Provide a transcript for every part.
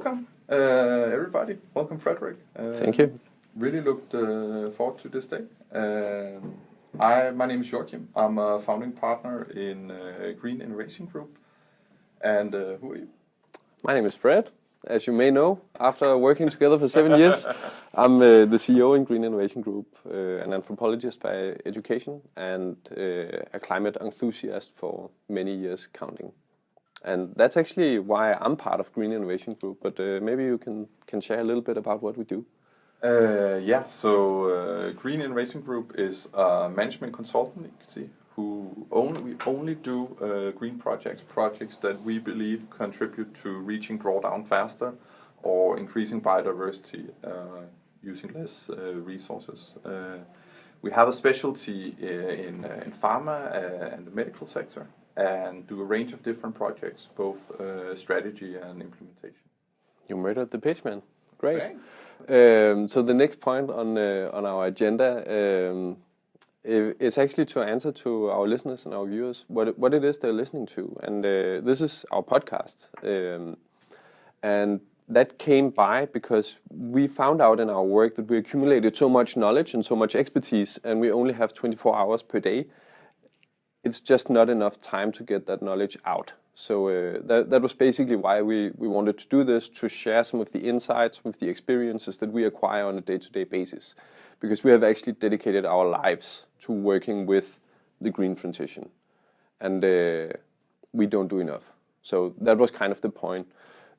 Welcome, everybody. Welcome, Frederik. Thank you. Really looked forward to this day. My name is Joachim. I'm a founding partner in Green Innovation Group. And who are you? My name is Fred. As you may know, after working together for 7 years, I'm the CEO in Green Innovation Group, an anthropologist by education, and a climate enthusiast for many years counting. And that's actually why I'm part of Green Innovation Group, but maybe you can share a little bit about what we do. Green Innovation Group is a management consultancy who only do green projects that we believe contribute to reaching drawdown faster or increasing biodiversity using less resources. We have a specialty in pharma and the medical sector, and do a range of different projects, both strategy and implementation. You murdered the pitch, man. Great. Thanks. So the next point on our agenda is actually to answer to our listeners and our viewers what it is they're listening to. And this is our podcast. And that came by because we found out in our work that we accumulated so much knowledge and so much expertise, and we only have 24 hours per day. It's just not enough time to get that knowledge out. So that was basically why we wanted to do this, to share some of the insights, some of the experiences that we acquire on a day-to-day basis. Because we have actually dedicated our lives to working with the green transition. And we don't do enough. So that was kind of the point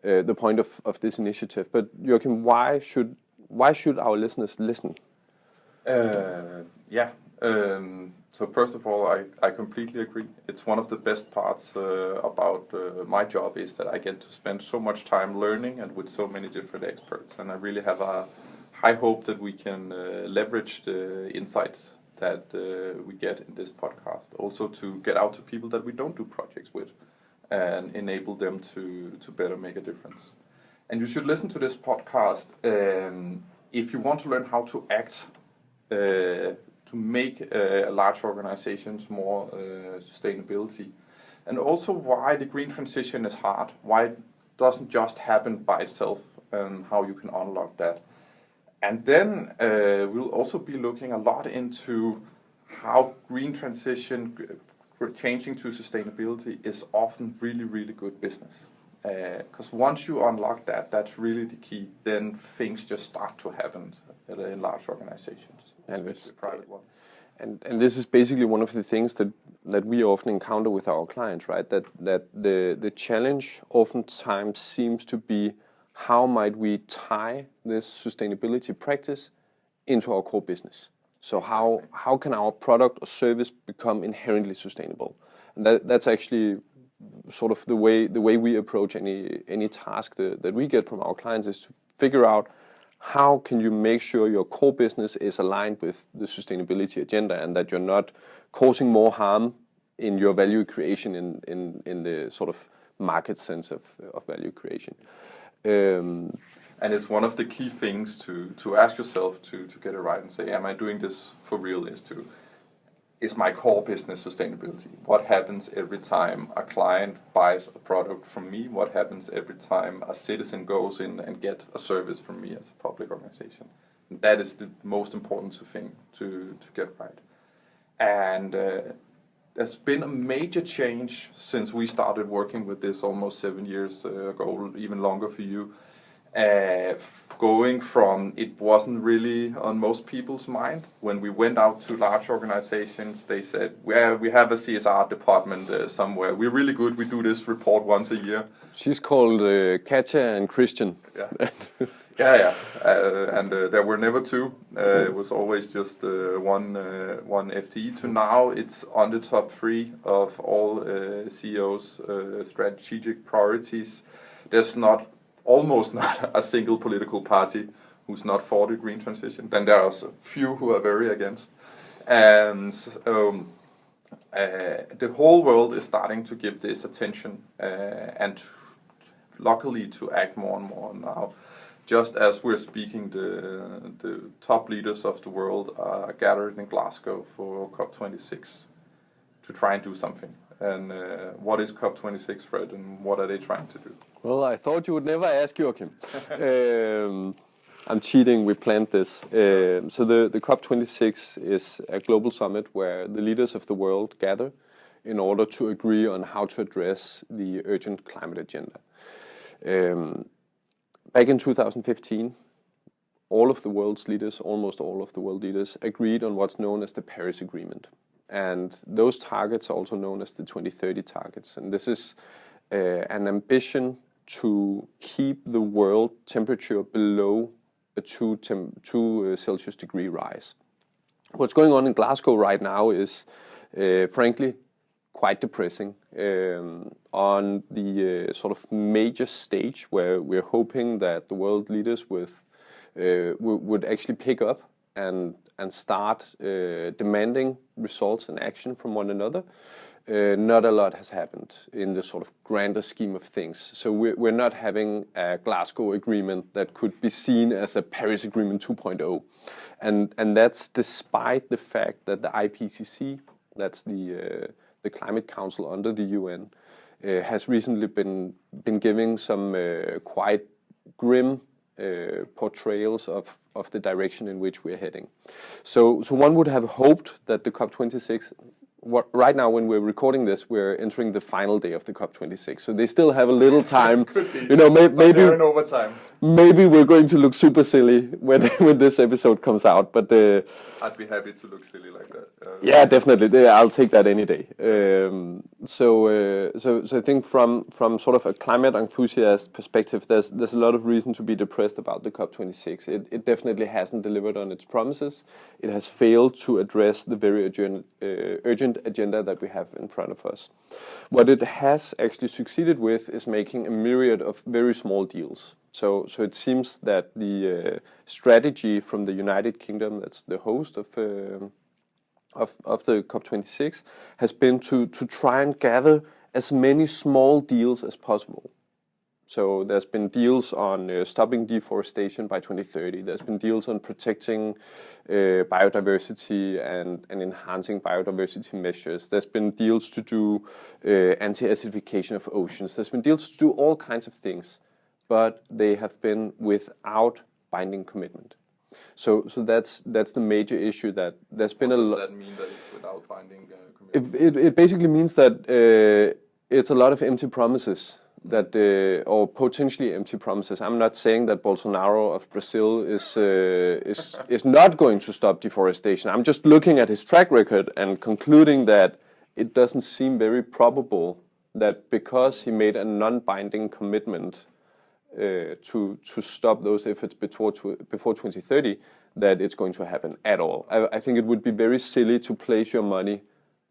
of this initiative. But Joachim, why should our listeners listen? So first of all, I completely agree. It's one of the best parts about my job is that I get to spend so much time learning and with so many different experts. And I really have a high hope that we can leverage the insights that we get in this podcast. Also to get out to people that we don't do projects with and enable them to better make a difference. And you should listen to this podcast if you want to learn how to act to make large organizations more sustainability, and also why the green transition is hard, why it doesn't just happen by itself, and how you can unlock that. And then we'll also be looking a lot into how green transition, changing to sustainability, is often really, really good business. Because once you unlock that, that's really the key. Then things just start to happen in large organizations. And it's private ones. And this is basically one of the things that we often encounter with our clients, right? That the challenge oftentimes seems to be how might we tie this sustainability practice into our core business? So how can our product or service become inherently sustainable? And that's actually sort of the way we approach any task that we get from our clients, is to figure out how can you make sure your core business is aligned with the sustainability agenda, and that you're not causing more harm in your value creation in the sort of market sense of value creation. And it's one of the key things to ask yourself to get it right and say, am I doing this for real? Is my core business sustainability? What happens every time a client buys a product from me? What happens every time a citizen goes in and gets a service from me as a public organization? And that is the most important thing to get right. And there's been a major change since we started working with this almost 7 years ago, even longer for you. Going from it wasn't really on most people's mind. When we went out to large organizations, they said, well, we have a CSR department somewhere. We're really good. We do this report once a year. She's called Katja and Christian. Yeah. And there were never two. It was always just one FTE. To now, it's on the top 3 of all CEOs' strategic priorities. There's almost not a single political party who's not for the green transition. Then there are a few who are very against. And the whole world is starting to give this attention and luckily to act more and more now. Just as we're speaking, the top leaders of the world are gathered in Glasgow for COP26 to try and do something. And what is COP26, Fred, and what are they trying to do? Well, I thought you would never ask, Joachim. I'm cheating, we planned this. So the COP26 is a global summit where the leaders of the world gather in order to agree on how to address the urgent climate agenda. Back in 2015, all of the world's leaders, almost all of the world leaders, agreed on what's known as the Paris Agreement. And those targets are also known as the 2030 targets. And this is an ambition to keep the world temperature below a 2 Celsius degree rise. What's going on in Glasgow right now is, frankly, quite depressing. On the sort of major stage where we're hoping that the world leaders would actually pick up and start demanding results and action from one another, not a lot has happened in the sort of grander scheme of things. So we're not having a Glasgow Agreement that could be seen as a Paris Agreement 2.0. And that's despite the fact that the IPCC, that's the Climate Council under the UN, has recently been giving some quite grim portrayals of the direction in which we're heading. So one would have hoped that the COP26, right now when we're recording this, we're entering the final day of the COP26. So they still have a little time. Could be. You know, maybe they're in overtime. Maybe we're going to look super silly when this episode comes out. But I'd be happy to look silly like that. Yeah, definitely. I'll take that any day. So I think from sort of a climate enthusiast perspective, there's a lot of reason to be depressed about the COP26. It definitely hasn't delivered on its promises. It has failed to address the very urgent agenda that we have in front of us. What it has actually succeeded with is making a myriad of very small deals. So it seems that the strategy from the United Kingdom, that's the host of the COP26, has been to try and gather as many small deals as possible. So there's been deals on stopping deforestation by 2030. There's been deals on protecting biodiversity and enhancing biodiversity measures. There's been deals to do anti-acidification of oceans. There's been deals to do all kinds of things, but they have been without binding commitment. So that's the major issue, that there's been a lot. What does that mean, that it's without binding commitment? It basically means that it's a lot of empty promises, that or potentially empty promises. I'm not saying that Bolsonaro of Brazil is not going to stop deforestation. I'm just looking at his track record and concluding that it doesn't seem very probable that because he made a non-binding commitment to stop those efforts before 2030, that it's going to happen at all. I think it would be very silly to place your money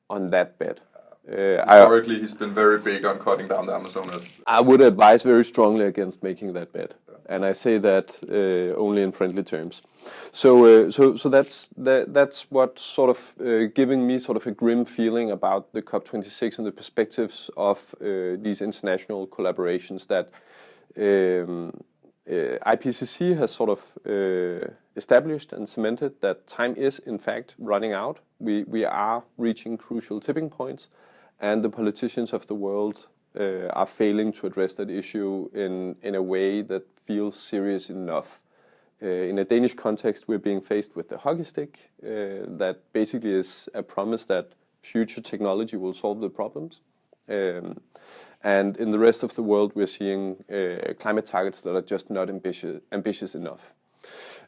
on that bet. Historically, he's been very big on cutting down the Amazonas. I would advise very strongly against making that bet, and I say that only in friendly terms. So that's what sort of giving me sort of a grim feeling about the COP26 and the perspectives of these international collaborations, that IPCC has sort of established and cemented that time is in fact running out. We are reaching crucial tipping points, and the politicians of the world are failing to address that issue in a way that feels serious enough. In a Danish context, we're being faced with the hockey stick that basically is a promise that future technology will solve the problems. And in the rest of the world, we're seeing climate targets that are just not ambitious enough.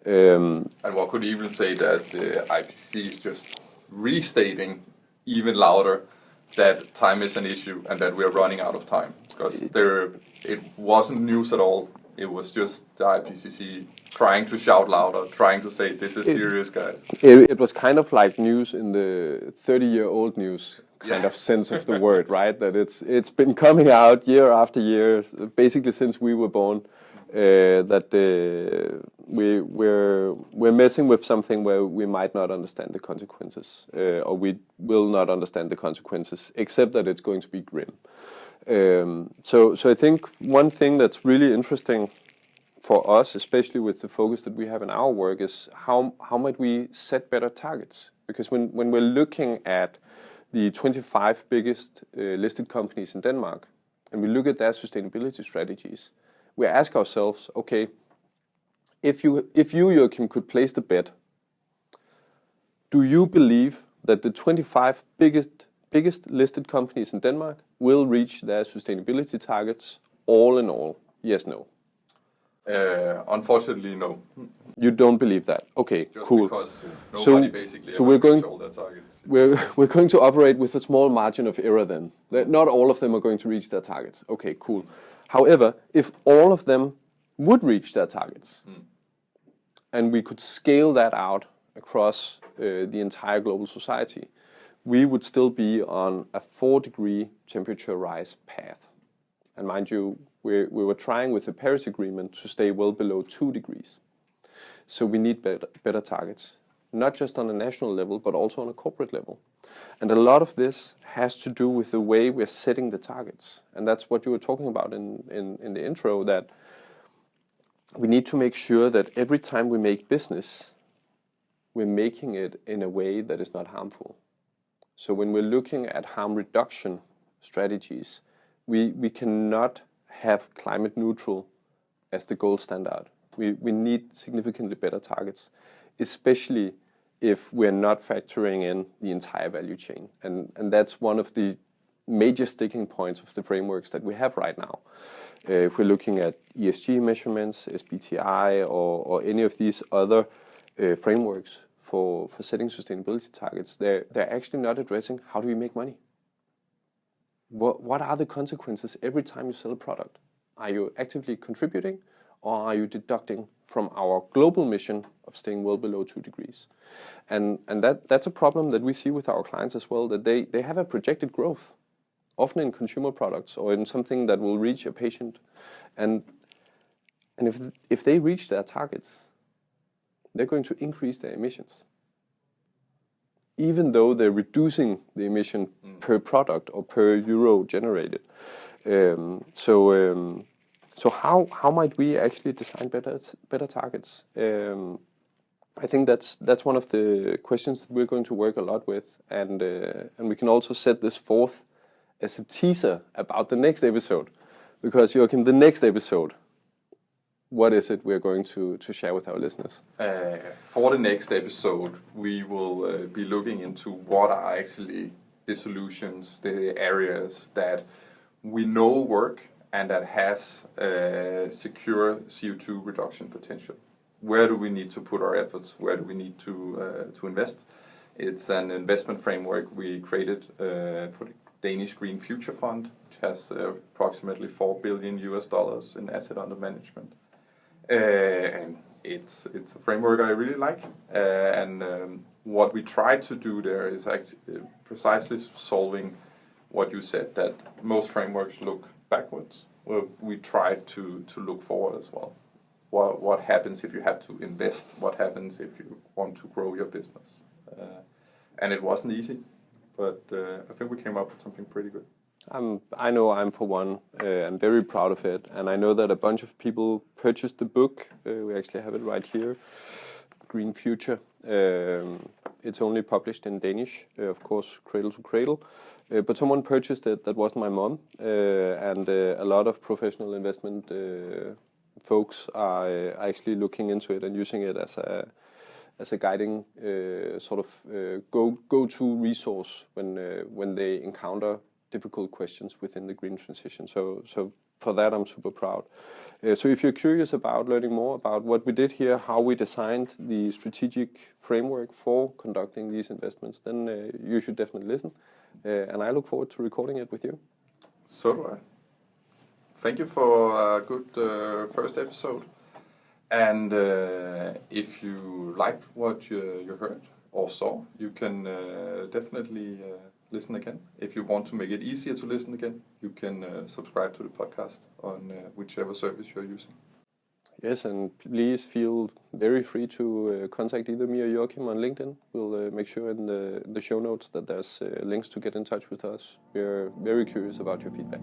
And one could even say that the IPCC is just restating even louder that time is an issue and that we're running out of time. Because it wasn't news at all. It was just the IPCC trying to shout louder, trying to say, this is serious, guys. It was kind of like news in the 30-year-old news kind of sense of the word, right? That it's been coming out year after year, basically since we were born, that we're messing with something where we might not understand the consequences, or we will not understand the consequences, except that it's going to be grim. So I think one thing that's really interesting for us, especially with the focus that we have in our work, is how might we set better targets? Because when we're looking at the 25 biggest listed companies in Denmark, and we look at their sustainability strategies, we ask ourselves, okay, if you, Joachim, could place the bet, do you believe that the 25 biggest listed companies in Denmark will reach their sustainability targets all in all? Yes, no? Unfortunately, no. You don't believe that? Okay, Just cool. because nobody basically ever reach all their targets. We're going to operate with a small margin of error then. Not all of them are going to reach their targets. Okay, cool. However, if all of them would reach their targets, and we could scale that out across the entire global society, we would still be on a 4-degree temperature rise path. And mind you, we were trying with the Paris Agreement to stay well below 2 degrees. So we need better targets, not just on a national level, but also on a corporate level. And a lot of this has to do with the way we're setting the targets. And that's what you were talking about in the intro, that we need to make sure that every time we make business, we're making it in a way that is not harmful. So when we're looking at harm reduction strategies, we cannot have climate neutral as the gold standard. We need significantly better targets, especially if we're not factoring in the entire value chain. And that's one of the major sticking points of the frameworks that we have right now. If we're looking at ESG measurements, SBTi, or any of these other frameworks for setting sustainability targets, they're actually not addressing how do we make money. What are the consequences every time you sell a product? Are you actively contributing, or are you deducting from our global mission of staying well below 2 degrees? And that's a problem that we see with our clients as well, that they have a projected growth, often in consumer products or in something that will reach a patient. And if they reach their targets, they're going to increase their emissions, even though they're reducing the emission per product or per euro generated. So how might we actually design better targets? I think that's one of the questions that we're going to work a lot with, and we can also set this forth as a teaser about the next episode, because Joachim, the next episode, what is it we're going to share with our listeners? For the next episode, we will be looking into what are actually the solutions, the areas that we know work and that has secure CO2 reduction potential. Where do we need to put our efforts? Where do we need to invest? It's an investment framework we created for the Danish Green Future Fund, which has approximately $4 billion in asset under management. And it's a framework I really like. What we try to do there is precisely solving what you said, that most frameworks look backwards. Well, we try to look forward as well. What happens if you have to invest? What happens if you want to grow your business? And it wasn't easy, but I think we came up with something pretty good. I know I'm for one. I'm very proud of it, and I know that a bunch of people purchased the book. We actually have it right here, Green Future. It's only published in Danish, of course, cradle to cradle. But someone purchased it. That wasn't my mom, and a lot of professional investment folks are actually looking into it and using it as a guiding sort of go-to resource when they encounter difficult questions within the green transition. So for that, I'm super proud. So if you're curious about learning more about what we did here, how we designed the strategic framework for conducting these investments, then you should definitely listen. And I look forward to recording it with you. So do I. Thank you for a good first episode. And if you liked what you heard or saw, you can definitely listen again. If you want to make it easier to listen again, you can subscribe to the podcast on whichever service you're using. Yes, and please feel very free to contact either me or Joachim on LinkedIn. We'll make sure in the show notes that there's links to get in touch with us. We're very curious about your feedback.